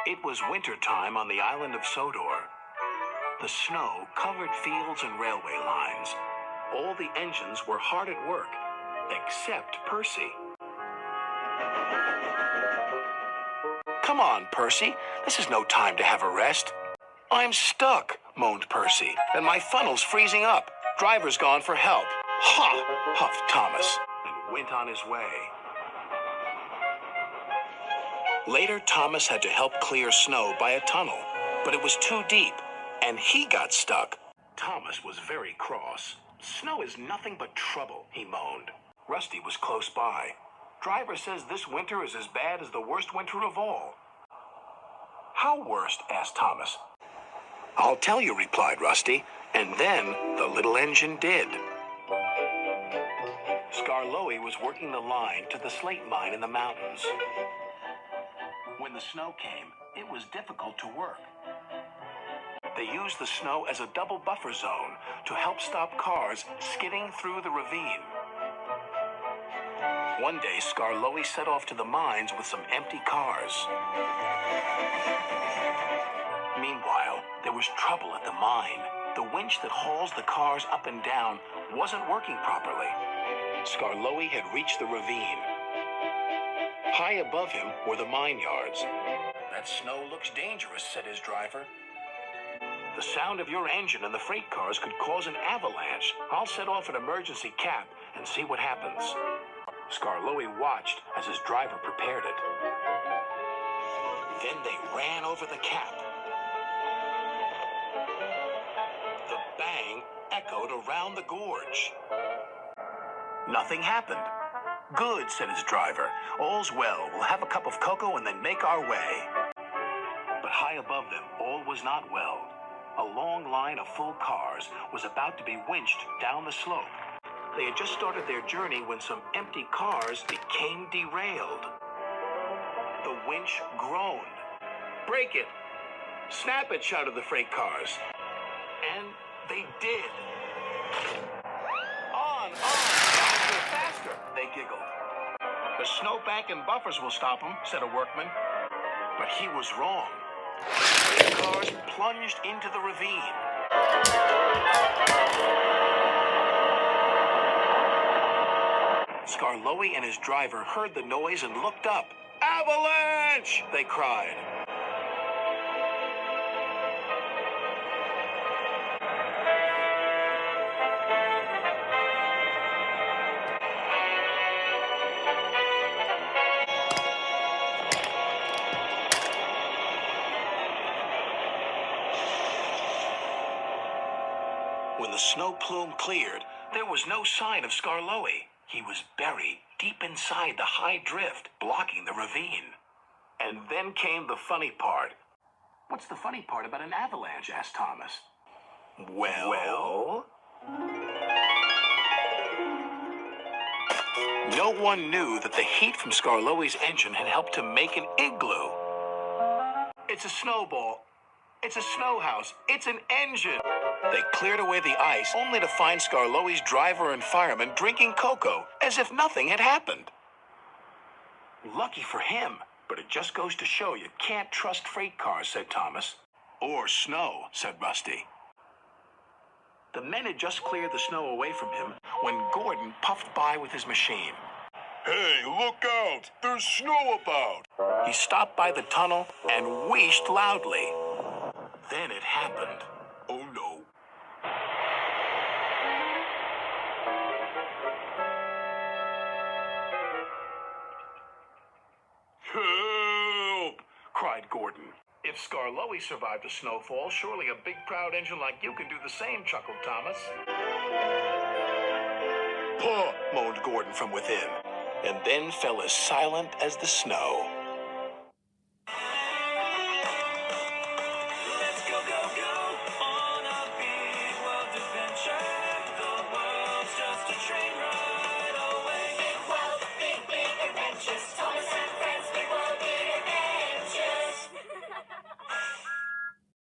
It was winter time on the island of Sodor. The snow covered fields and railway lines. All the engines were hard at work, except Percy. Come on, Percy. This is no time to have a rest. I'm stuck, moaned Percy, and my funnel's freezing up. Driver's gone for help. Ha! Huffed Thomas, and went on his way. Later, Thomas had to help clear snow by a tunnel, but it was too deep, and he got stuck. Thomas was very cross. Snow is nothing but trouble, he moaned. Rusty was close by. Driver says this winter is as bad as the worst winter of all. How worst? Asked Thomas. I'll tell you, replied Rusty, and then the little engine did. Skarloey was working the line to the slate mine in the mountains. When the snow came, it was difficult to work. They used the snow as a double buffer zone to help stop cars skidding through the ravine. One day, Skarloey set off to the mines with some empty cars. Meanwhile, there was trouble at the mine. The winch that hauls the cars up and down wasn't working properly. Skarloey had reached the ravine. High above him were the mine yards. That snow looks dangerous, said his driver. The sound of your engine and the freight cars could cause an avalanche. I'll set off an emergency cap and see what happens. Skarloey watched as his driver prepared it. Then they ran over the cap. The bang echoed around the gorge. Nothing happened. Good, said his driver. All's well. We'll have a cup of cocoa and then make our way. But high above them, all was not well. A long line of full cars was about to be winched down the slope. They had just started their journey when some empty cars became derailed. The winch groaned. Break it! Snap it, shouted the freight cars. And they did. On, faster, faster, they giggled. The snowbank and buffers will stop them, said a workman. But he was wrong. The cars plunged into the ravine. Skarloey and his driver heard the noise and looked up. Avalanche! They cried. When the snow plume cleared, there was no sign of Skarloey. He was buried deep inside the high drift, blocking the ravine. And then came the funny part. What's the funny part about an avalanche? Asked Thomas. Well? No one knew that the heat from Skarloey's engine had helped to make an igloo. It's a snowball. It's a snow house. It's an engine. They cleared away the ice, only to find Skarloey's driver and fireman drinking cocoa, as if nothing had happened. Lucky for him, but it just goes to show you can't trust freight cars, said Thomas. Or snow, said Rusty. The men had just cleared the snow away from him when Gordon puffed by with his machine. Hey, look out! There's snow about! He stopped by the tunnel and wheezed loudly. Then it happened. Oh no. Help! Cried Gordon. If Skarloey survived a snowfall, surely a big proud engine like you can do the same, chuckled Thomas. Puh! Moaned Gordon from within, and then fell as silent as the snow.